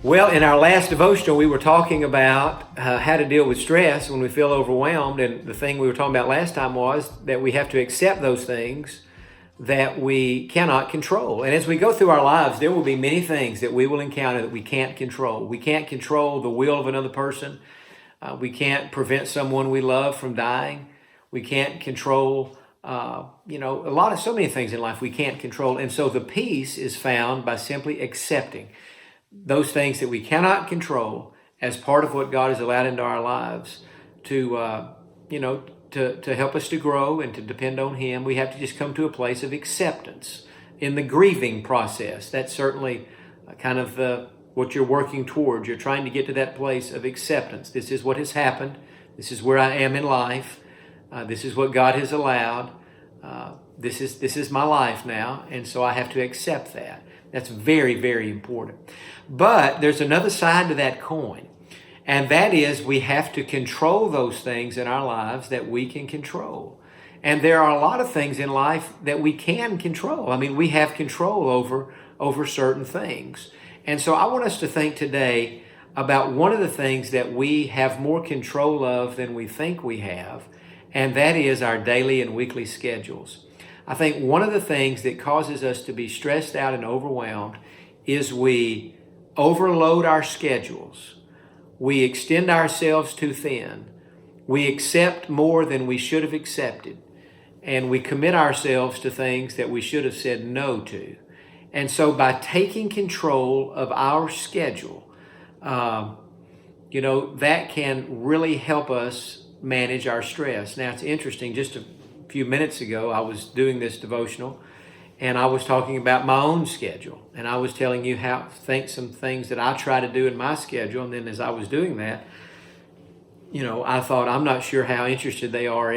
Well, in our last devotional, we were talking about how to deal with stress when we feel overwhelmed. And the thing we were talking about last time was that we have to accept those things that we cannot control. And as we go through our lives, there will be many things that we will encounter that we can't control. We can't control the will of another person. We can't prevent someone we love from dying. We can't control, so many things in life we can't control. And so the peace is found by simply accepting those things that we cannot control as part of what God has allowed into our lives to help us to grow and to depend on Him. We have to just come to a place of acceptance in the grieving process. That's certainly kind of what you're working towards. You're trying to get to that place of acceptance. This is what has happened. This is where I am in life. This is what God has allowed. This is my life now, and so I have to accept that. That's very, very important. But there's another side to that coin, and that is we have to control those things in our lives that we can control. And there are a lot of things in life that we can control. I mean, we have control over certain things. And so I want us to think today about one of the things that we have more control of than we think we have, and that is our daily and weekly schedules. I think one of the things that causes us to be stressed out and overwhelmed is we overload our schedules. We extend ourselves too thin. We accept more than we should have accepted. And we commit ourselves to things that we should have said no to. And so by taking control of our schedule, that can really help us manage our stress. Now, it's interesting, just a few minutes ago, I was doing this devotional, and I was talking about my own schedule. And I was telling you some things that I try to do in my schedule. And then as I was doing that, I thought, I'm not sure how interested they are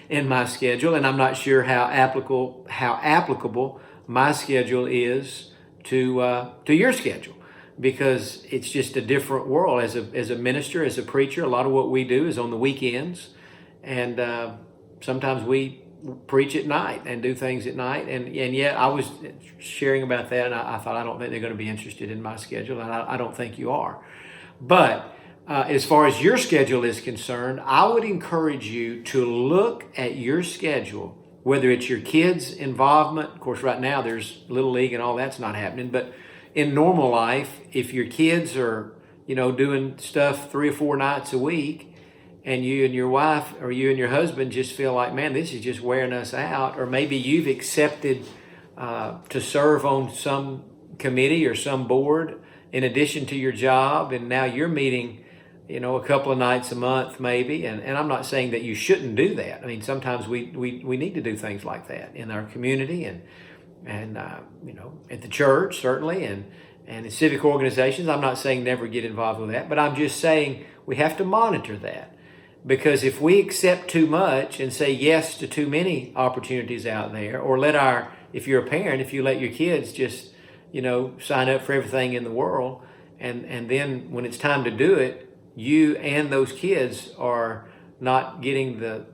in my schedule. And I'm not sure how applicable my schedule is to your schedule, because it's just a different world. As a minister, as a preacher, a lot of what we do is on the weekends. And sometimes we preach at night and do things at night, and yet I was sharing about that, and I thought, I don't think they're going to be interested in my schedule, and I don't think you are. But as far as your schedule is concerned, I would encourage you to look at your schedule, whether it's your kids' involvement. Of course, right now there's Little League and all that's not happening, but in normal life, if your kids are doing stuff 3 or 4 nights a week, and you and your wife or you and your husband just feel like, man, this is just wearing us out. Or maybe you've accepted to serve on some committee or some board in addition to your job, and now you're meeting, a couple of nights a month maybe. And I'm not saying that you shouldn't do that. I mean, sometimes we need to do things like that in our community and at the church, certainly, and in civic organizations. I'm not saying never get involved with that, but I'm just saying we have to monitor that. Because if we accept too much and say yes to too many opportunities out there, or if you're a parent, if you let your kids just, sign up for everything in the world, and then when it's time to do it, you and those kids are not getting the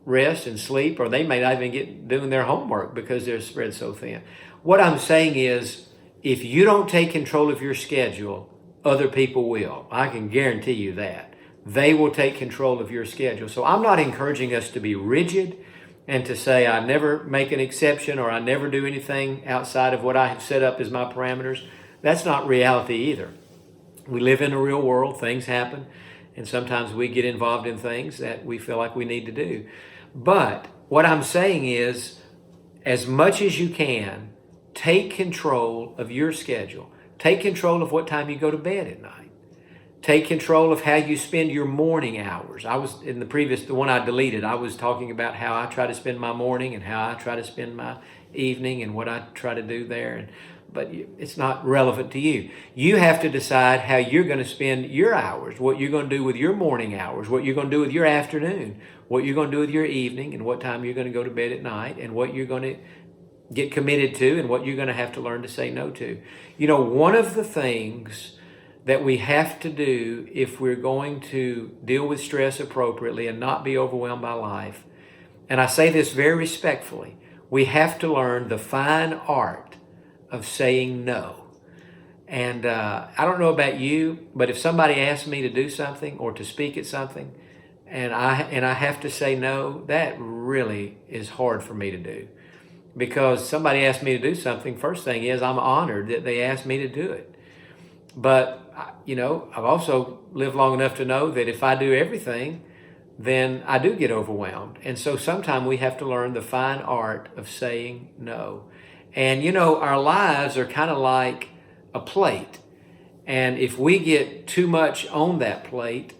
rest and sleep, or they may not even get doing their homework because they're spread so thin. What I'm saying is, if you don't take control of your schedule, other people will. I can guarantee you that. They will take control of your schedule. So I'm not encouraging us to be rigid and to say, I never make an exception, or I never do anything outside of what I have set up as my parameters. That's not reality either. We live in a real world. Things happen. And sometimes we get involved in things that we feel like we need to do. But what I'm saying is, as much as you can, take control of your schedule. Take control of what time you go to bed at night. Take control of how you spend your morning hours. I was in the one I deleted, I was talking about how I try to spend my morning and how I try to spend my evening and what I try to do there. But it's not relevant to you. You have to decide how you're going to spend your hours, what you're going to do with your morning hours, what you're going to do with your afternoon, what you're going to do with your evening, and what time you're going to go to bed at night, and what you're going to get committed to, and what you're going to have to learn to say no to. One of the things that we have to do if we're going to deal with stress appropriately and not be overwhelmed by life, and I say this very respectfully, we have to learn the fine art of saying no. And I don't know about you, but if somebody asks me to do something or to speak at something, and I have to say no, that really is hard for me to do. Because somebody asked me to do something, first thing is I'm honored that they asked me to do it. But, I've also lived long enough to know that if I do everything, then I do get overwhelmed. And so sometimes we have to learn the fine art of saying no. And, our lives are kind of like a plate. And if we get too much on that plate,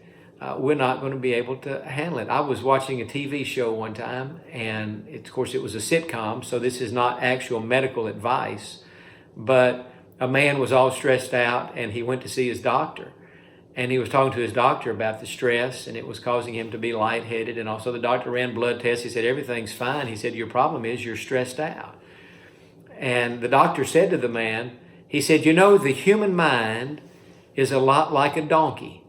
we're not going to be able to handle it. I was watching a TV show one time, and of course it was a sitcom, so this is not actual medical advice, but a man was all stressed out, and he went to see his doctor. And he was talking to his doctor about the stress, and it was causing him to be lightheaded. And also the doctor ran blood tests. He said, everything's fine. He said, your problem is you're stressed out. And the doctor said to the man, he said, the human mind is a lot like a donkey.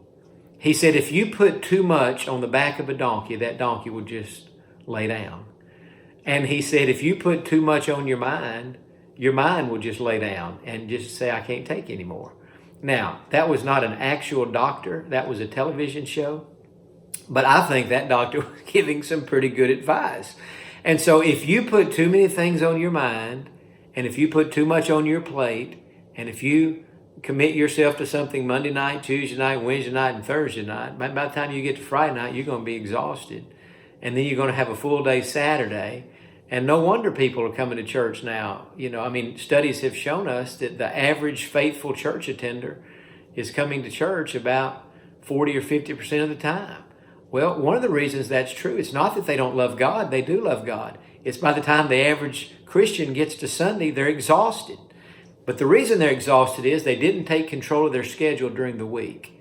He said, if you put too much on the back of a donkey, that donkey will just lay down. And he said, if you put too much on your mind will just lay down and just say, I can't take anymore. Now, that was not an actual doctor. That was a television show. But I think that doctor was giving some pretty good advice. And so if you put too many things on your mind, and if you put too much on your plate, and if you commit yourself to something Monday night, Tuesday night, Wednesday night, and Thursday night, by the time you get to Friday night, you're going to be exhausted. And then you're going to have a full day Saturday. And no wonder people are coming to church now. Studies have shown us that the average faithful church attender is coming to church about 40 or 50% of the time. Well, one of the reasons that's true, it's not that they don't love God. They do love God. It's by the time the average Christian gets to Sunday, they're exhausted. But the reason they're exhausted is they didn't take control of their schedule during the week.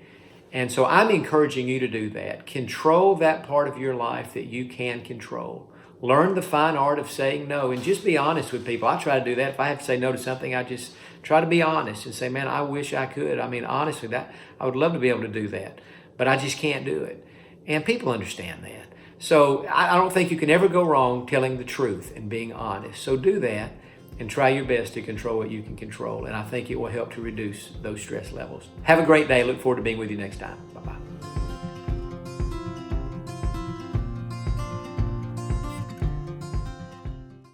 And so I'm encouraging you to do that. Control that part of your life that you can control. Learn the fine art of saying no, and just be honest with people. I try to do that. If I have to say no to something, I just try to be honest and say, man, I wish I could. Honestly, I would love to be able to do that, but I just can't do it. And people understand that. So I don't think you can ever go wrong telling the truth and being honest. So do that and try your best to control what you can control. And I think it will help to reduce those stress levels. Have a great day. Look forward to being with you next time. Bye-bye.